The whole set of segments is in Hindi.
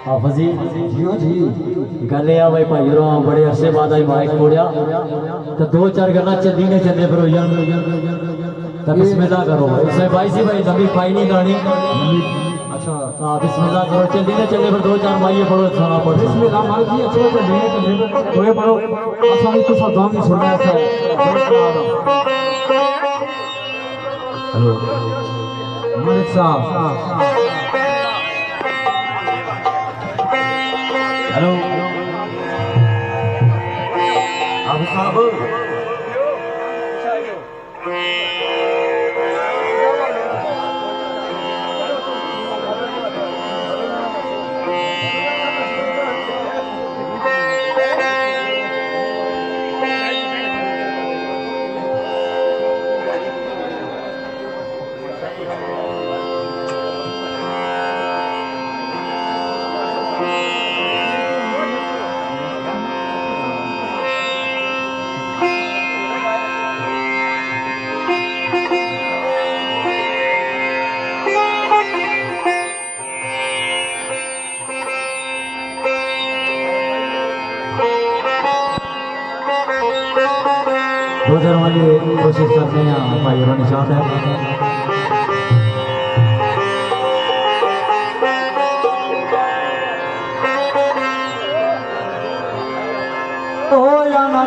हाफजी गले आ भाई भाई रो बड़े अरसे बाद आई माइक फोड़िया तो दो चार गल्ला चलदी ने चले पर होइया तो बिस्मिल्लाह करो इसमें भाई जी भाई लंबी पाई नहीं गानी अच्छा हां बिस्मिल्लाह करो चलदी ने चले पर दो चार माइये पढ़ो सुना पढ़ो बिस्मिल्लाह माल जी अच्छो चलदी ने पढ़ो आसानी तो सब दाम नहीं सुनना ऐसा हेलो मालिक साहब हेलो अबू साहब गुजर वाली कोशिश करते हैं भाई और निशान है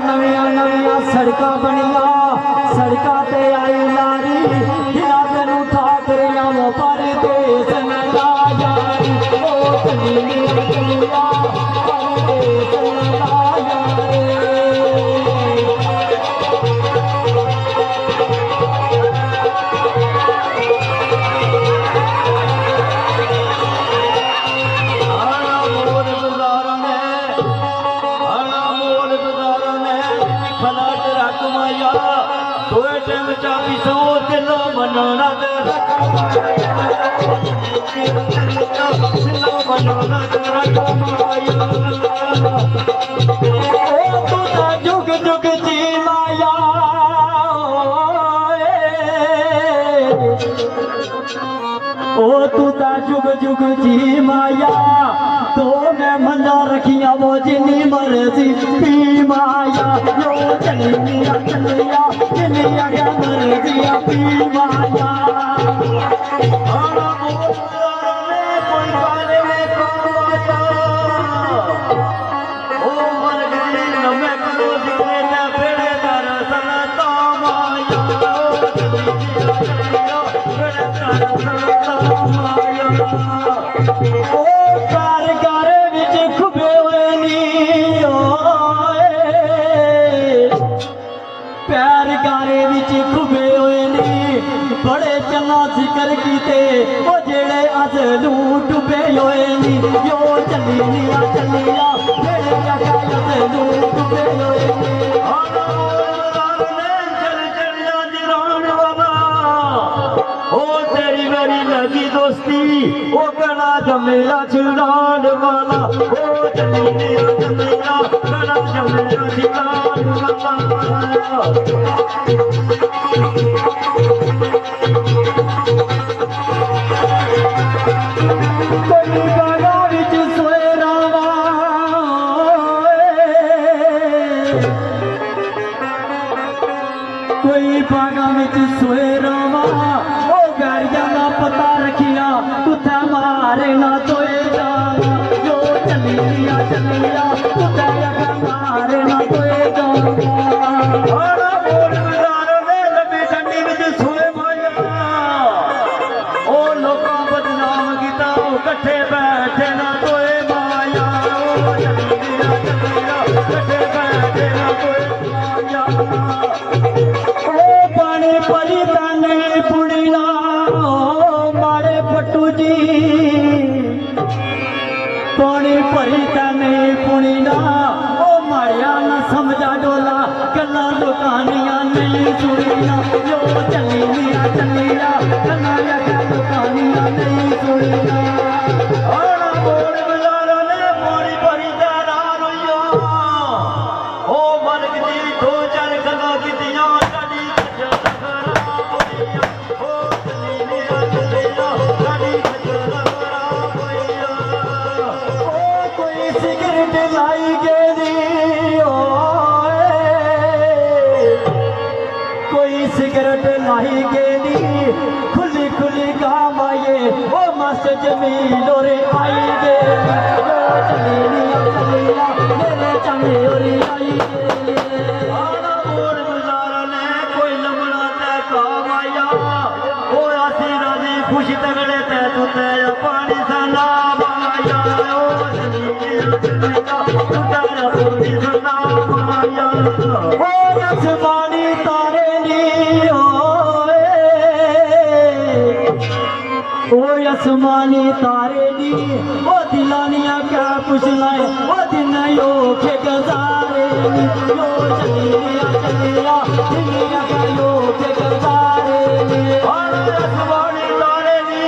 नविया नविया सड़का बनिया सड़का ते आई लारी दिला तेनू ठाक रहा वो पर देश न ला यारी ओ कलीली कलिया पर देश न ला यारी चाबी सो दिलो मनाना जुग जुग जी माया ओ तू ता जुग जुग जी माया तो मैं मना रखिया वो जिनी मर्जी पी माया यो चलिया चलिया चलिया क्या मर्जिया पी माया कोई बारे में कौन ओ मर गई न मैं करो जिने न फेरे दरअसल तो माया चलिया चलिया फेरे दरअसल माया ओ बड़े चला जिक्र कीते वो जेड़े अज लूट डुबे होए नी यो चलिया चलिया जेड़े अज लूट डुबे होए नी चल चलिया जिरान बाबा ओ तेरी मेरी लगी दोस्ती ओ गला जमेला छुड़ान वाला ओ चलिया चलिया गला जमेला छुड़ान वाला कोई बागा विच सोए रवा ओ गाड़िया का पता रखिया कुत्ता मारे ना तोए जावा जो चलिया चलिया कुत्ता मारे ना तोए जावा कट्ठे बैठे ना तोए माया चलिया कट्ठे बैठे ना तोए माया पानी परी ताने पुड़ीना मारे पट्टू जी पानी परी ताने पुड़ीना ओ मारिया न समझा डोला गल्ला दुकानिया नहीं सुनिया जो चलिया चलिया कनाया क्या दुकानिया नहीं सुनिया बोल बजारा लाई गेली कोई सिगरेट लाई गेली खुली खुली काम आए ओ मस्त जमीन और आई गेली चलेलिया चलेलिया मेरे चंगे और आई खुश तगड़े ते तू तेरा पानी सना माया ओ आसमानी तारे नी ओ आसमानी तारे नी ओ दिलानिया क्या कुछ लाए ओ दिन यो के गजारे नी यो चलिया चलिया दिलिया का यो के गजारे नी आसमानी तारे नी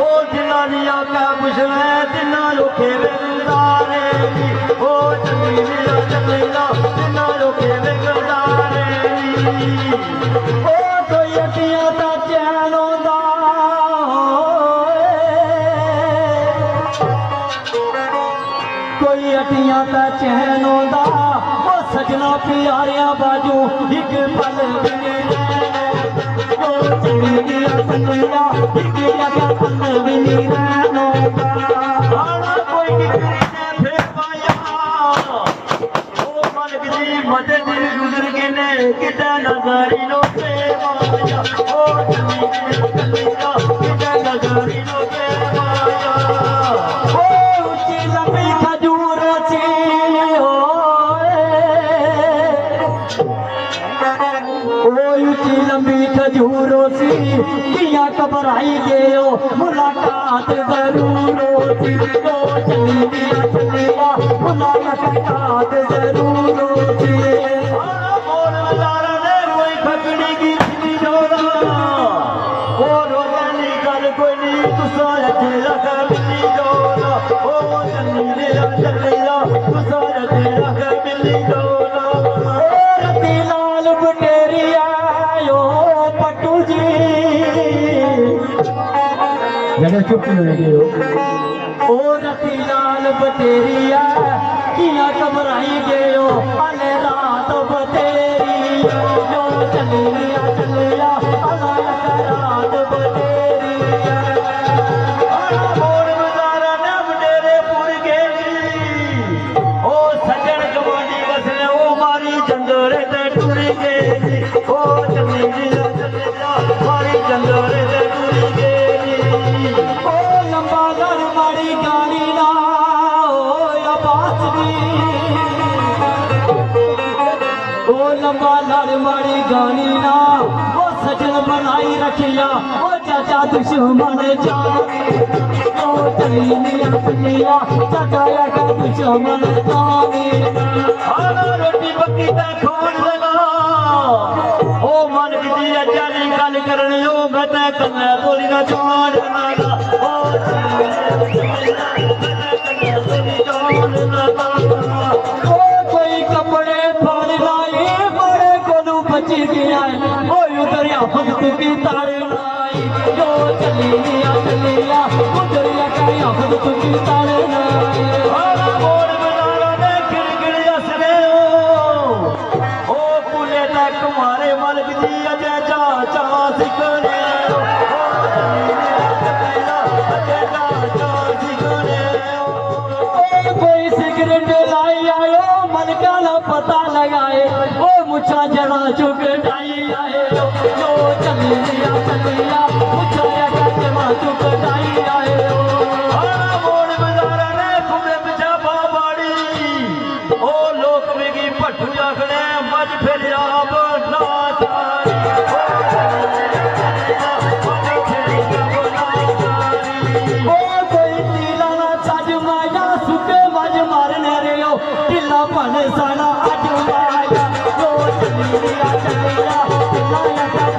ओ दिलानिया क्या कुछ लाए दिन यो के गजारे नी ओ चलिया चलिया दिन यो के गजारे नी ओ तो यतिया ता चैनो दा कोई अटियां ता चैनो दा ओ सजना प्यारिया बाजू एक पल भी ओ चलिया चलिया एक जगह पल भी नहीं रहनो आना कोई कितनी ने फिर पाया ओ मालिक जी मदद गुजर के ने किदा नगारी लो पे माया ओ चलिया चलिया किदा नगारी लो पे माया ओ ऊंची लंबी खजूर सी ऊंची लंबी खजूरों सी किया घबराई गयो मुलाकात जरूर होती ओ चलिया चलिया मुलाकात जरूर होती बोल नजारा ने कोई खकड़ी की थी जोड़ा ओ रोजानी गल कोई नहीं तुसा अकेला कर मिली जोड़ा ओ चलिया चलिया तुसा अकेला कर मिली जोड़ा रती लाल बटेरिया पट्टू जी जगह चुप हो ओ रती लाल बटेरिया किया घबराई गयो अले रात बतेरी जो चलिया चलिया रात बतेरिया मोर बाजारा ने बटेरे पुर गेली ओ सजन गवानी वसने ओ मारी जंदोरे ते टुर गेली ओ चलिया चलिया मारी जंदोरे ते टुर गेली ओ लंबा दर मारी गाड़ी ना ओ बासरी ओ लंबा दर मारी गाड़ी ना ओ सजन बनाई रखिया ओ चाचा दुश्मन जाने ओ चलिया चलिया चाचा का दुश्मन जाने आना रोटी पक्की ते खोल लगा ओ मन की जानी गल करनी ओ मैं कन्ने बोली ना छोड़ लगा ओ कोई कपड़े फाड़ लाए बड़े को बची गया ओ उधर आफत की तारे लाई जो चलिया चलिया उधर का आफत की तारे लाई मोर बजारा ने गिर हसने ओ पुले तक मारे मलक जी अजय चाचा सिखने कोई सिगरेट लाई आयो मन का पता लगाए ओ मुछा जड़ा चुक ढाई आए जो चलिया चलिया मुछा जड़ा चुक ढाई आए मोड़ बाजारा ने घूमे पिछा बाड़ी ओ लोक मेगी भट्टू आखने मज फिर आप ना पन साना अज माया जो चलिया चलिया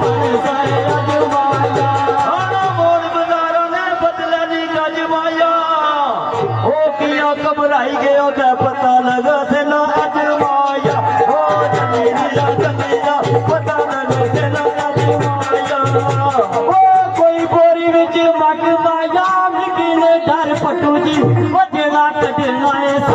पन साए अज माया मोड़ बाजारा ने बदला नी गज माया ओ किया घबराई गयो ते पता लगा से ना अज माया ओ चलिया चलिया पता लगा से ना अज माया ओ कोई बोरी विच मग माया मिटी ने डर पट्टू जी ओ जेड़ा कटना है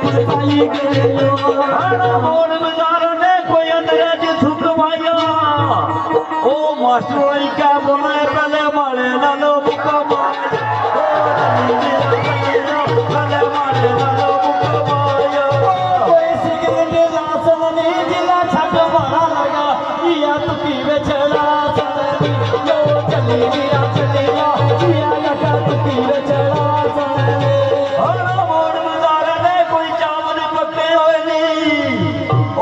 कुड़ताई गयो हरा मोड़ मजारों ने कोई अंदर थुक माया ओ मास्टर भाई क्या बोले पहले मारे लालो बुका माया पहले मारे लालो बुका माया कोई सिगरेट लासन ने जिला छक मारा लगा या तू पीवे चला सननी यो चली गया या लगा तू पीवे चला सननी हरा मोड़ मजारों ने कोई चावल पक्के होए नी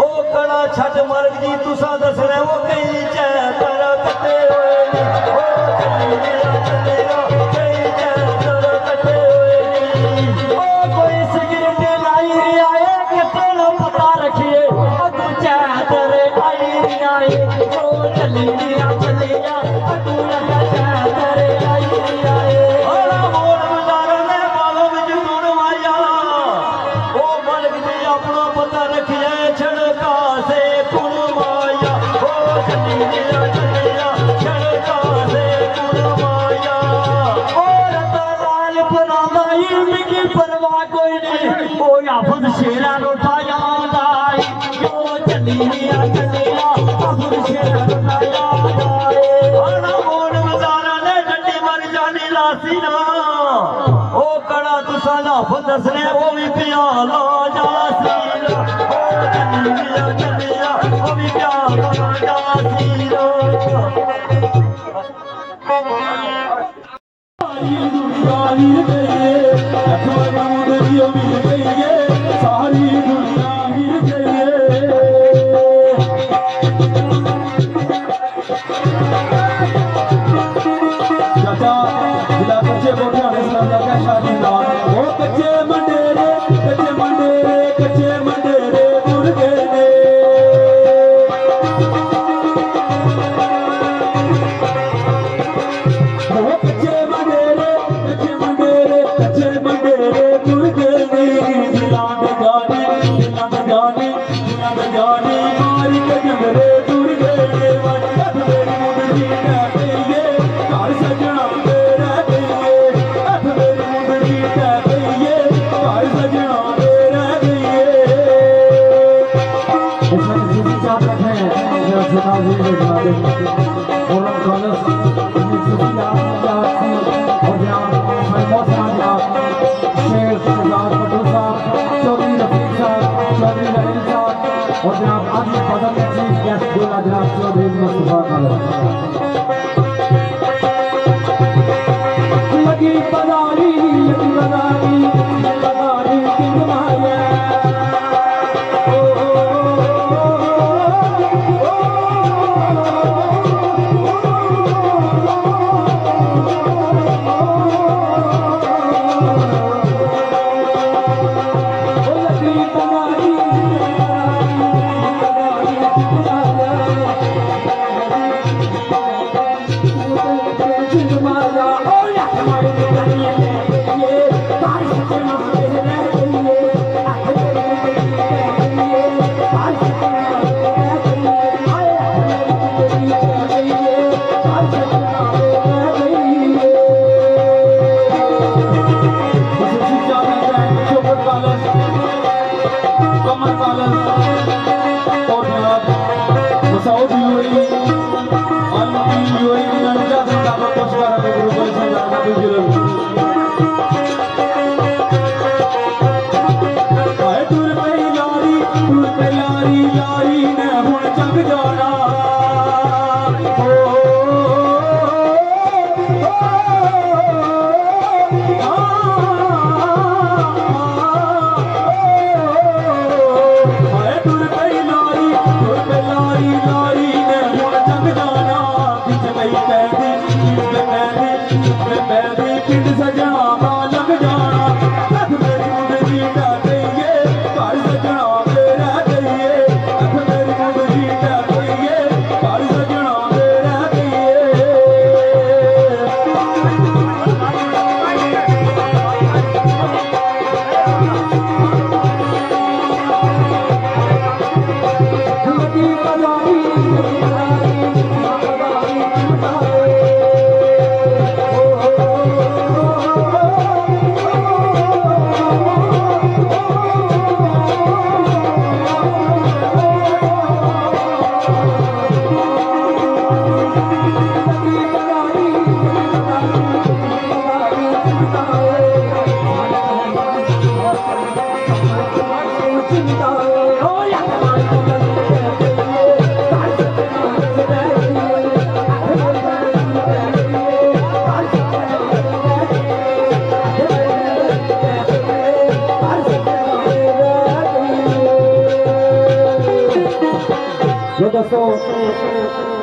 ओ कड़ा छट मर्ग जी तुसा दस रहे हो कई चैतर कटे होए नी ओ चली गया कई चैतर कटे होए नी ओ कोई सिगरेट लाई आए कितने लो पता रखिए अगू चादर आई आए ओ चली गया अगू लगा चादर आई आए हरा मोड़ मजारों ने बालों विच दूर माया ओ मर्ग जी अपना पता रखिए छड़का से कुण माया ओ चली गया छड़का से कुण माया और लाल परादा इल्म की परवाह कोई नहीं ओ आफत शेरा उठाया दाई यो चली गया आफत शेरा उठाया दाई हरा मोड़ मजारा ने डंडी मर जानी लासी ना ओ कड़ा तुसा लाफ दसने वो भी प्याला जासी ना ओ चली गया वो भी प्याला जासी ना सारी दुनिया हिल गई है अखबारों में दरियों मिल गई है सारी दुनिया हिल गई है चाचा जिला कच्चे बोटियां ने सलाम का शादी का वो कच्चे मंडेरे मुर्गे ने वो कच्चे मंडेरे मुर्गे ने जिला में जाने मारी के जमरे दूर गए मेरी मुंडली कह गई घर सजना मेरा गई मेरी मुंडली कह गई घर सजना मेरा गई इसमें किसी चाप रखे हैं जो सुना जी ने सुना दे और कॉलेज सुफिया और जनाब महमूद साहब शेख सरदार पटोल साहब चौधरी रफीक साहब चौधरी रहीम साहब और जनाब आदि पदम चीफ गेस्ट दूल्हा जनाब चौधरी मुस्तफा खान लगी बदारी की माया जो दोस्तों